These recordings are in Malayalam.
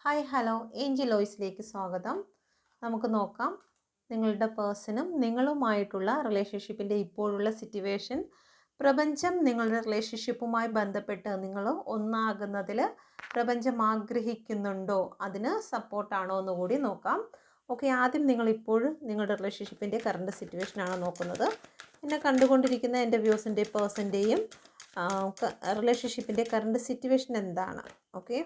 ഹായ് ഹലോ ഏഞ്ചൽ വോയിസിലേക്ക് സ്വാഗതം. നമുക്ക് നോക്കാം നിങ്ങളുടെ പേഴ്സണും നിങ്ങളുമായിട്ടുള്ള റിലേഷൻഷിപ്പിൻ്റെ ഇപ്പോഴുള്ള സിറ്റുവേഷൻ. പ്രപഞ്ചം നിങ്ങളുടെ റിലേഷൻഷിപ്പുമായി ബന്ധപ്പെട്ട് നിങ്ങൾ ഒന്നാകുന്നതിൽ പ്രപഞ്ചം ആഗ്രഹിക്കുന്നുണ്ടോ, അതിന് സപ്പോർട്ടാണോ എന്ന് കൂടി നോക്കാം. ഓക്കെ, ആദ്യം നിങ്ങളിപ്പോഴും നിങ്ങളുടെ റിലേഷൻഷിപ്പിൻ്റെ കറണ്ട് സിറ്റുവേഷനാണ് നോക്കുന്നത്. എന്നെ കണ്ടുകൊണ്ടിരിക്കുന്ന എൻ്റെ വ്യൂസിൻ്റെ പേഴ്സൻ്റെയും റിലേഷൻഷിപ്പിൻ്റെ കറണ്ട് സിറ്റുവേഷൻ എന്താണ്. ഓക്കെ,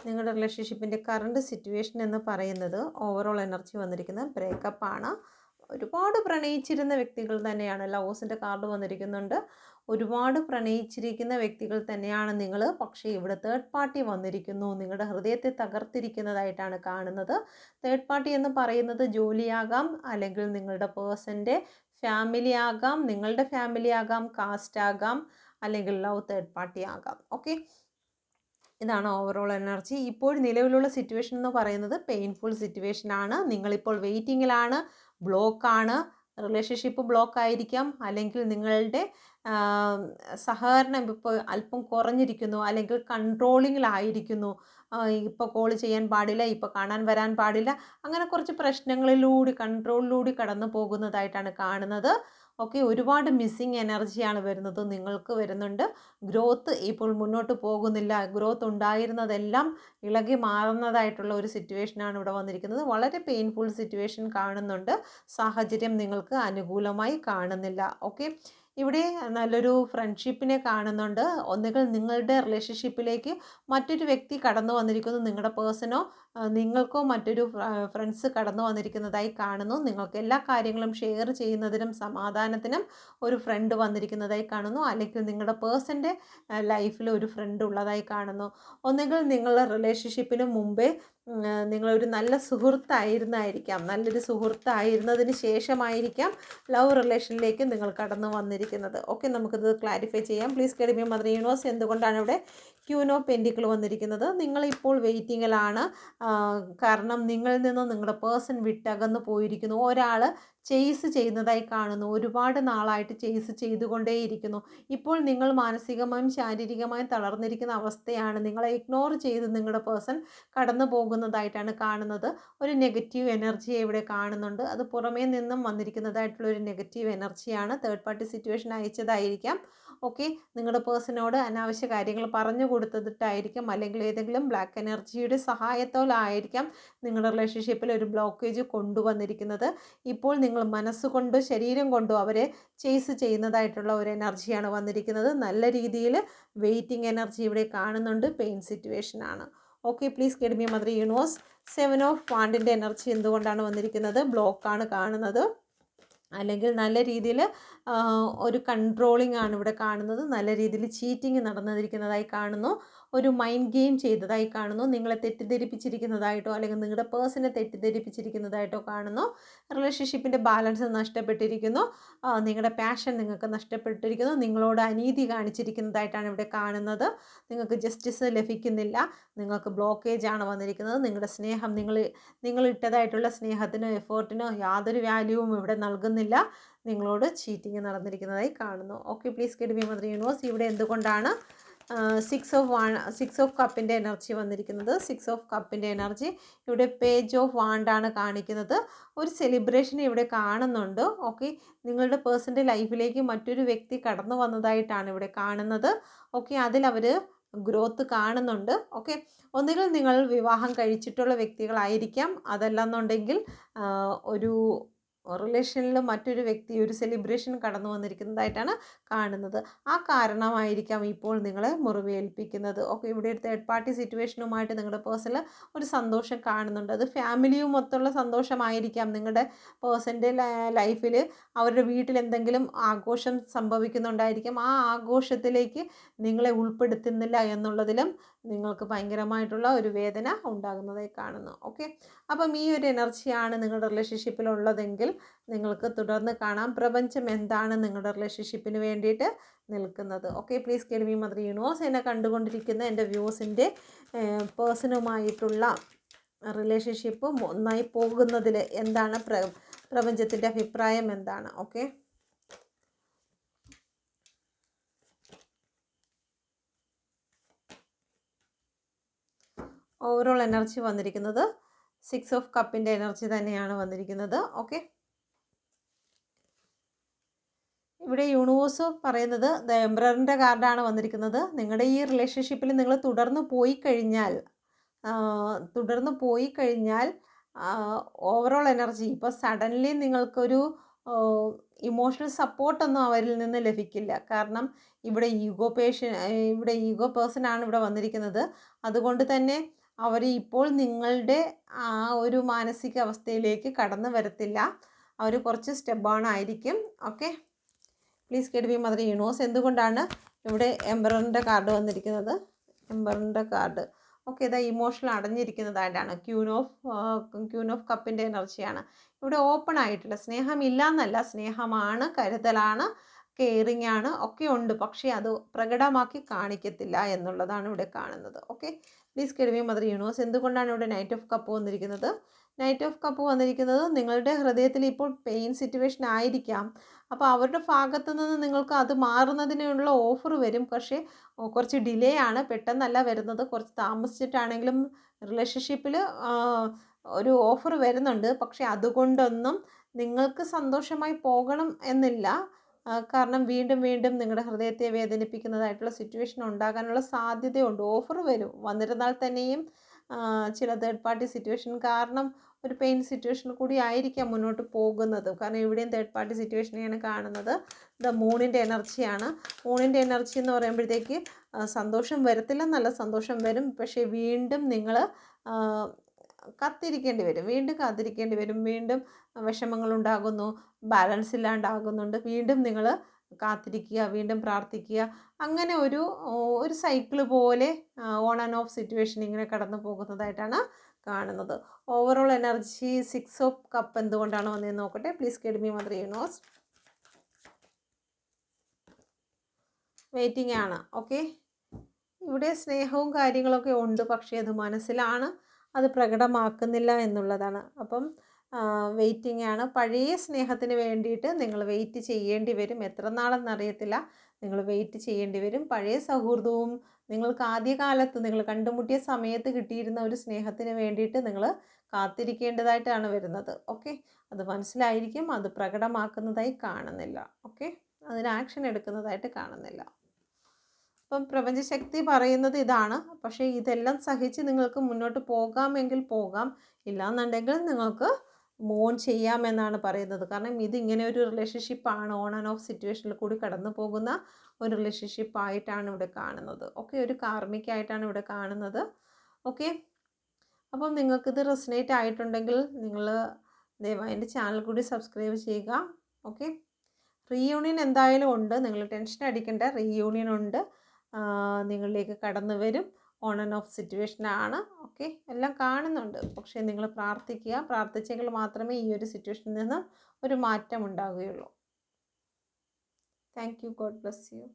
നിങ്ങളുടെ റിലേഷൻഷിപ്പിൻ്റെ കറണ്ട് സിറ്റുവേഷൻ എന്ന് പറയുന്നത് ഓവറോൾ എനർജി വന്നിരിക്കുന്നത് ബ്രേക്കപ്പാണ്. ഒരുപാട് പ്രണയിച്ചിരുന്ന വ്യക്തികൾ തന്നെയാണ്. ലവേഴ്സിൻ്റെ കാർഡ് വന്നിരിക്കുന്നുണ്ട്. ഒരുപാട് പ്രണയിച്ചിരിക്കുന്ന വ്യക്തികൾ തന്നെയാണ് നിങ്ങൾ. പക്ഷേ ഇവിടെ തേർഡ് പാർട്ടി വന്നിരിക്കുന്നു. നിങ്ങളുടെ ഹൃദയത്തെ തകർത്തിരിക്കുന്നതായിട്ടാണ് കാണുന്നത്. തേർഡ് പാർട്ടി എന്ന് പറയുന്നത് ജോലിയാകാം, അല്ലെങ്കിൽ നിങ്ങളുടെ പേഴ്സൻ്റെ ഫാമിലി ആകാം, നിങ്ങളുടെ ഫാമിലി ആകാം, കാസ്റ്റ് ആകാം, അല്ലെങ്കിൽ ലവ് തേർഡ് പാർട്ടി ആകാം. ഓക്കെ, ഇതാണ് ഓവറോൾ എനർജി. ഇപ്പോൾ നിലവിലുള്ള സിറ്റുവേഷൻ എന്ന് പറയുന്നത് പെയിൻഫുൾ സിറ്റുവേഷൻ ആണ്. നിങ്ങളിപ്പോൾ വെയിറ്റിങ്ങിലാണ്, ബ്ലോക്കാണ്. റിലേഷൻഷിപ്പ് ബ്ലോക്ക് ആയിരിക്കാം, അല്ലെങ്കിൽ നിങ്ങളുടെ സഹകരണം ഇപ്പോൾ അല്പം കുറഞ്ഞിരിക്കുന്നു, അല്ലെങ്കിൽ കൺട്രോളിങ്ങിലായിരിക്കുന്നു. ഇപ്പോൾ കോൾ ചെയ്യാൻ പാടില്ല, ഇപ്പോൾ കാണാൻ വരാൻ പാടില്ല, അങ്ങനെ കുറച്ച് പ്രശ്നങ്ങളിലൂടെ കൺട്രോളിലൂടെ കടന്നു പോകുന്നതായിട്ടാണ് കാണുന്നത്. ഓക്കെ, ഒരുപാട് മിസ്സിങ് എനർജിയാണ് വരുന്നത്, നിങ്ങൾക്ക് വരുന്നുണ്ട്. ഗ്രോത്ത് ഇപ്പോൾ മുന്നോട്ട് പോകുന്നില്ല. ഗ്രോത്ത് ഉണ്ടായിരുന്നതെല്ലാം ഇളകി മാറുന്നതായിട്ടുള്ള ഒരു സിറ്റുവേഷനാണ് ഇവിടെ വന്നിരിക്കുന്നത്. വളരെ പെയിൻഫുൾ സിറ്റുവേഷൻ കാണുന്നുണ്ട്. സാഹചര്യം നിങ്ങൾക്ക് അനുകൂലമായി കാണുന്നില്ല. ഓക്കെ, ഇവിടെ നല്ലൊരു ഫ്രണ്ട്ഷിപ്പിനെ കാണുന്നുണ്ട്. ഒന്നുകിൽ നിങ്ങളുടെ റിലേഷൻഷിപ്പിലേക്ക് മറ്റൊരു വ്യക്തി കടന്നു വന്നിരിക്കുന്നു. നിങ്ങളുടെ പേഴ്സണോ നിങ്ങൾക്കോ മറ്റൊരു ഫ്രണ്ട്സ് കടന്നു വന്നിരിക്കുന്നതായി കാണുന്നു. നിങ്ങൾക്ക് എല്ലാ കാര്യങ്ങളും ഷെയർ ചെയ്യുന്നതിനും സമാധാനത്തിനും ഒരു ഫ്രണ്ട് വന്നിരിക്കുന്നതായി കാണുന്നു. അല്ലെങ്കിൽ നിങ്ങളുടെ പേഴ്സൻ്റെ ലൈഫിൽ ഒരു ഫ്രണ്ട് ഉള്ളതായി കാണുന്നു. ഒന്നുകിൽ നിങ്ങളുടെ റിലേഷൻഷിപ്പിന് മുമ്പേ നിങ്ങളൊരു നല്ല സുഹൃത്തായിരുന്നായിരിക്കാം, നല്ലൊരു സുഹൃത്തായിരുന്നതിന് ശേഷമായിരിക്കാം ലവ് റിലേഷനിലേക്ക് നിങ്ങൾ കടന്നു വന്നിരിക്കുന്നത്. ഓക്കെ, നമുക്കിത് ക്ലാരിഫൈ ചെയ്യാം. Please guide me mother universe. എന്തുകൊണ്ടാണ് ഇവിടെ ക്യൂൻ ഓഫ് പെൻറ്റിക്കിൾ വന്നിരിക്കുന്നത്? നിങ്ങളിപ്പോൾ വെയിറ്റിങ്ങിലാണ്. കാരണം നിങ്ങളിൽ നിന്ന് നിങ്ങളുടെ പേഴ്സൺ വിട്ടകന്ന് പോയിരിക്കുന്നു. ഒരാൾ ചേസ് ചെയ്യുന്നതായി കാണുന്നു. ഒരുപാട് നാളായിട്ട് ചേസ് ചെയ്തുകൊണ്ടേയിരിക്കുന്നു. ഇപ്പോൾ നിങ്ങൾ മാനസികമായും ശാരീരികമായും തളർന്നിരിക്കുന്ന അവസ്ഥയാണ്. നിങ്ങളെ ഇഗ്നോർ ചെയ്ത് നിങ്ങളുടെ പേഴ്സൺ കടന്നു പോകുന്നതായിട്ടാണ് കാണുന്നത്. ഒരു നെഗറ്റീവ് എനർജിയെ ഇവിടെ കാണുന്നുണ്ട്. അത് പുറമേ നിന്നും വന്നിരിക്കുന്നതായിട്ടുള്ള ഒരു നെഗറ്റീവ് എനർജിയാണ്. തേർഡ് പാർട്ടി സിറ്റുവേഷൻ അയച്ചതായിരിക്കാം. ഓക്കെ, നിങ്ങളുടെ പേഴ്സണോട് അനാവശ്യ കാര്യങ്ങൾ പറഞ്ഞു കൊടുത്തിട്ടായിരിക്കാം, അല്ലെങ്കിൽ ഏതെങ്കിലും ബ്ലാക്ക് എനർജിയുടെ സഹായത്തോലായിരിക്കാം നിങ്ങളുടെ റിലേഷൻഷിപ്പിൽ ഒരു ബ്ലോക്കേജ് കൊണ്ടുവന്നിരിക്കുന്നത്. ഇപ്പോൾ നിങ്ങൾ മനസ്സുകൊണ്ടോ ശരീരം കൊണ്ടോ അവരെ ചേസ് ചെയ്യുന്നതായിട്ടുള്ള ഒരു എനർജിയാണ് വന്നിരിക്കുന്നത്. നല്ല രീതിയിൽ വെയിറ്റിംഗ് എനർജി ഇവിടെ കാണുന്നുണ്ട്. പെയിൻ സിറ്റുവേഷൻ ആണ്. Okay, please guide me mother universe. 7 of വാണ്ടിൻ്റെ എനർജി എന്തുകൊണ്ടാണ് വന്നിരിക്കുന്നത്? ബ്ലോക്കാണ് കാണുന്നത്. അല്ലെങ്കിൽ നല്ല രീതിയിൽ ഒരു കൺട്രോളിംഗ് ആണ് ഇവിടെ കാണുന്നത്. നല്ല രീതിയിൽ ചീറ്റിംഗ് നടന്നിരിക്കുന്നതായി കാണുന്നു. ഒരു മൈൻഡ് ഗെയിം ചെയ്തതായി കാണുന്നു. നിങ്ങളെ തെറ്റിദ്ധരിപ്പിച്ചിരിക്കുന്നതായിട്ടോ അല്ലെങ്കിൽ നിങ്ങളുടെ പേഴ്സണെ തെറ്റിദ്ധരിപ്പിച്ചിരിക്കുന്നതായിട്ടോ കാണുന്നു. റിലേഷൻഷിപ്പിൻ്റെ ബാലൻസ് നഷ്ടപ്പെട്ടിരിക്കുന്നു. നിങ്ങളുടെ പാഷൻ നിങ്ങൾക്ക് നഷ്ടപ്പെട്ടിരിക്കുന്നു. നിങ്ങളോട് അനീതി കാണിച്ചിരിക്കുന്നതായിട്ടാണ് ഇവിടെ കാണുന്നത്. നിങ്ങൾക്ക് ജസ്റ്റിസ് ലഭിക്കുന്നില്ല. നിങ്ങൾക്ക് ബ്ലോക്കേജ് ആണ് വന്നിരിക്കുന്നത്. നിങ്ങളുടെ സ്നേഹം, നിങ്ങൾ ഇട്ടതായിട്ടുള്ള സ്നേഹത്തിനോ എഫേർട്ടിനോ യാതൊരു വാല്യൂവും ഇവിടെ നൽകുന്നില്ല. നിങ്ങളോട് ചീറ്റിംഗ് നടന്നിരിക്കുന്നതായി കാണുന്നു. Okay, please guide me mother universe. ഇവിടെ എന്തുകൊണ്ടാണ് 6 ഓഫ് കപ്പിൻ്റെ എനർജി വന്നിരിക്കുന്നത്? 6 ഓഫ് കപ്പിൻ്റെ എനർജി ഇവിടെ പേജ് ഓഫ് വാണ്ടാണ് കാണിക്കുന്നത്. ഒരു സെലിബ്രേഷൻ ഇവിടെ കാണുന്നുണ്ട്. ഓക്കെ, നിങ്ങളുടെ പേഴ്സൻ്റെ ലൈഫിലേക്ക് മറ്റൊരു വ്യക്തി കടന്നു വന്നതായിട്ടാണ് ഇവിടെ കാണുന്നത്. ഓക്കെ, അതിലവർ ഗ്രോത്ത് കാണുന്നുണ്ട്. ഓക്കെ, ഒന്നുകിൽ നിങ്ങൾ വിവാഹം കഴിച്ചിട്ടുള്ള വ്യക്തികളായിരിക്കാം, അതല്ലെന്നുണ്ടെങ്കിൽ ഒരു റിലേഷനിൽ മറ്റൊരു വ്യക്തി ഒരു സെലിബ്രേഷൻ കടന്നു വന്നിരിക്കുന്നതായിട്ടാണ് കാണുന്നത്. ആ കാരണമായിരിക്കാം ഇപ്പോൾ നിങ്ങളെ മുറിവേൽപ്പിക്കുന്നത്. ഓക്കെ, ഇവിടെ ഒരു തേർഡ് പാർട്ടി സിറ്റുവേഷനുമായിട്ട് നിങ്ങളുടെ പേഴ്സണിൽ ഒരു സന്തോഷം കാണുന്നുണ്ട്. അത് ഫാമിലിയും മൊത്തമുള്ള സന്തോഷമായിരിക്കാം. നിങ്ങളുടെ പേഴ്സൻ്റെ ലൈഫിൽ അവരുടെ വീട്ടിൽ എന്തെങ്കിലും ആഘോഷം സംഭവിക്കുന്നുണ്ടായിരിക്കും. ആ ആഘോഷത്തിലേക്ക് നിങ്ങളെ ഉൾപ്പെടുത്തുന്നില്ല എന്നുള്ളതിലും നിങ്ങൾക്ക് ഭയങ്കരമായിട്ടുള്ള ഒരു വേദന ഉണ്ടാകുന്നതായി കാണുന്നു. ഓക്കെ, അപ്പം ഈ ഒരു എനർജിയാണ് നിങ്ങളുടെ റിലേഷൻഷിപ്പിലുള്ളതെങ്കിൽ നിങ്ങൾക്ക് തുടർന്ന് കാണാം പ്രപഞ്ചം എന്താണ് നിങ്ങളുടെ റിലേഷൻഷിപ്പിന് വേണ്ടിയിട്ട് നിൽക്കുന്നത്. Okay, please guide me mother universe. എന്നെ കണ്ടുകൊണ്ടിരിക്കുന്ന എൻ്റെ വ്യൂസിൻ്റെ പേഴ്സണുമായിട്ടുള്ള റിലേഷൻഷിപ്പ് ഒന്നായി പോകുന്നതിൽ എന്താണ് പ്രപഞ്ചത്തിൻ്റെ അഭിപ്രായം എന്താണ്? ഓക്കെ, ഓവറോൾ എനർജി വന്നിരിക്കുന്നത് 6 ഓഫ് കപ്പിൻ്റെ എനർജി തന്നെയാണ് വന്നിരിക്കുന്നത്. ഓക്കെ, ഇവിടെ യൂണിവേഴ്സ് പറയുന്നത് ദ എംപററിൻ്റെ കാർഡാണ് വന്നിരിക്കുന്നത്. നിങ്ങളുടെ ഈ റിലേഷൻഷിപ്പിൽ നിങ്ങൾ തുടർന്ന് പോയി കഴിഞ്ഞാൽ ഓവറോൾ എനർജി ഇപ്പോൾ സഡൻലി നിങ്ങൾക്കൊരു ഇമോഷണൽ സപ്പോർട്ടൊന്നും അവരിൽ നിന്ന് ലഭിക്കില്ല. കാരണം ഇവിടെ ഈഗോ പേഴ്സണാണ് ഇവിടെ വന്നിരിക്കുന്നത്. അതുകൊണ്ട് തന്നെ അവർ ഇപ്പോൾ നിങ്ങളുടെ ആ ഒരു മാനസികാവസ്ഥയിലേക്ക് കടന്നു വരത്തില്ല. അവർ കുറച്ച് സ്റ്റെബേണായിരിക്കും. Okay, please get me mother universe. എന്തുകൊണ്ടാണ് ഇവിടെ എംപററിൻ്റെ കാർഡ് വന്നിരിക്കുന്നത്? എംപററിൻ്റെ കാർഡ് ഓക്കെ, ഇതാ ഇമോഷണൽ അടഞ്ഞിരിക്കുന്നതായിട്ടാണ്. ക്യൂൻ ഓഫ് കപ്പിൻ്റെ എനർജിയാണ്. ഇവിടെ ഓപ്പൺ ആയിട്ടില്ല. സ്നേഹമില്ല എന്നല്ല, സ്നേഹമാണ്, കരുതലാണ്, കെയറിങ് ആണ്, ഒക്കെ ഉണ്ട്. പക്ഷേ അത് പ്രകടമാക്കി കാണിക്കത്തില്ല എന്നുള്ളതാണ് ഇവിടെ കാണുന്നത്. Okay, please get me mother universe. എന്തുകൊണ്ടാണ് ഇവിടെ നൈറ്റ് ഓഫ് കപ്പ് വന്നിരിക്കുന്നത്? നൈറ്റ് ഓഫ് കപ്പ് വന്നിരിക്കുന്നത് നിങ്ങളുടെ ഹൃദയത്തിൽ ഇപ്പോൾ പെയിൻ സിറ്റുവേഷൻ ആയിരിക്കാം. അപ്പോൾ അവരുടെ ഭാഗത്തു നിന്ന് നിങ്ങൾക്ക് അത് മാറുന്നതിനുള്ള ഓഫർ വരും. പക്ഷേ കുറച്ച് ഡിലേ ആണ്, പെട്ടെന്നല്ല വരുന്നത്. കുറച്ച് താമസിച്ചിട്ടാണെങ്കിലും റിലേഷൻഷിപ്പിൽ ഒരു ഓഫർ വരുന്നുണ്ട്. പക്ഷേ അതുകൊണ്ടൊന്നും നിങ്ങൾക്ക് സന്തോഷമായി പോകണം എന്നില്ല. കാരണം വീണ്ടും വീണ്ടും നിങ്ങളുടെ ഹൃദയത്തെ വേദനിപ്പിക്കുന്നതായിട്ടുള്ള സിറ്റുവേഷൻ ഉണ്ടാകാനുള്ള സാധ്യതയുണ്ട്. ഓഫർ വരും, വന്നിരുന്നാൽ തന്നെയും ചില തേർഡ് പാർട്ടി സിറ്റുവേഷൻ കാരണം ഒരു പെയിൻ സിറ്റുവേഷൻ കൂടി ആയിരിക്കാം മുന്നോട്ട് പോകുന്നത്. കാരണം ഇവിടെയും തേർഡ് പാർട്ടി സിറ്റുവേഷനെയാണ് കാണുന്നത്. ദ മൂണിൻ്റെ എനർജിയാണ്. മൂണിൻ്റെ എനർജി എന്ന് പറയുമ്പോഴത്തേക്ക് സന്തോഷം വരത്തില്ലെന്നല്ല, സന്തോഷം വരും. പക്ഷേ വീണ്ടും നിങ്ങൾ കാത്തിരിക്കേണ്ടി വരും. വീണ്ടും വിഷമങ്ങളുണ്ടാകുന്നു, ബാലൻസ് ഇല്ലാണ്ടാകുന്നുണ്ട്. വീണ്ടും നിങ്ങൾ കാത്തിരിക്കുക, വീണ്ടും പ്രാർത്ഥിക്കുക. അങ്ങനെ ഒരു സൈക്കിൾ പോലെ ഓൺ ആൻഡ് ഓഫ് സിറ്റുവേഷൻ ഇങ്ങനെ കടന്നു പോകുന്നതായിട്ടാണ് കാണുന്നത്. ഓവറോൾ എനർജി 6 ഓഫ് കപ്പ് എന്തുകൊണ്ടാണ് വന്നതെന്ന് നോക്കട്ടെ. Please get me mother universe. Waiting ആണ്. ഓക്കെ, ഇവിടെ സ്നേഹവും കാര്യങ്ങളൊക്കെ ഉണ്ട്, പക്ഷേ അത് മനസ്സിലാണ്, അത് പ്രകടമാക്കുന്നില്ല എന്നുള്ളതാണ്. അപ്പം വെയിറ്റിംഗ് ആണ്. പഴയ സ്നേഹത്തിന് വേണ്ടിയിട്ട് നിങ്ങൾ വെയിറ്റ് ചെയ്യേണ്ടി വരും. എത്ര നാളെന്നറിയത്തില്ല, നിങ്ങൾ വെയിറ്റ് ചെയ്യേണ്ടി വരും. പഴയ സൗഹൃദവും നിങ്ങൾക്ക് ആദ്യകാലത്ത് നിങ്ങൾ കണ്ടുമുട്ടിയ സമയത്ത് കിട്ടിയിരുന്ന ഒരു സ്നേഹത്തിന് വേണ്ടിയിട്ട് നിങ്ങൾ കാത്തിരിക്കേണ്ടതായിട്ടാണ് വരുന്നത്. ഓക്കെ, അത് മനസ്സിലായിരിക്കും, അത് പ്രകടമാക്കുന്നതായി കാണുന്നില്ല. ഓക്കെ, അതിന് ആക്ഷൻ എടുക്കുന്നതായിട്ട് കാണുന്നില്ല. അപ്പം പ്രപഞ്ചശക്തി പറയുന്നത് ഇതാണ്. പക്ഷേ ഇതെല്ലാം സഹിച്ച് നിങ്ങൾക്ക് മുന്നോട്ട് പോകാമെങ്കിൽ പോകാം, ഇല്ലാന്നുണ്ടെങ്കിൽ നിങ്ങൾക്ക് മൂവ് ഓൺ ചെയ്യാമെന്നാണ് പറയുന്നത്. കാരണം ഇതിങ്ങനെ ഒരു റിലേഷൻഷിപ്പാണ്, ഓൺ ആൻഡ് ഓഫ് സിറ്റുവേഷനിൽ കൂടി കടന്നു പോകുന്ന ഒരു റിലേഷൻഷിപ്പായിട്ടാണ് ഇവിടെ കാണുന്നത്. ഓക്കെ, ഒരു കാർമിക്കായിട്ടാണ് ഇവിടെ കാണുന്നത്. ഓക്കെ, അപ്പം നിങ്ങൾക്കിത് റെസനേറ്റ് ആയിട്ടുണ്ടെങ്കിൽ നിങ്ങൾ ദയവായി എൻ്റെ ചാനൽ കൂടി സബ്സ്ക്രൈബ് ചെയ്യുക. ഓക്കെ, റീയൂണിയൻ എന്തായാലും ഉണ്ട്, നിങ്ങൾ ടെൻഷൻ അടിക്കേണ്ട. റീയൂണിയൻ ഉണ്ട്, നിങ്ങളിലേക്ക് കടന്നു വരും. ഓൺ ആൻഡ് ഓഫ് സിറ്റുവേഷനാണ്. ഓക്കെ, എല്ലാം കാണുന്നുണ്ട്. പക്ഷേ നിങ്ങൾ പ്രാർത്ഥിച്ചെങ്കിൽ മാത്രമേ ഈ ഒരു സിറ്റുവേഷനിൽ നിന്ന് ഒരു മാറ്റം ഉണ്ടാകുകയുള്ളൂ. Thank you. God bless U.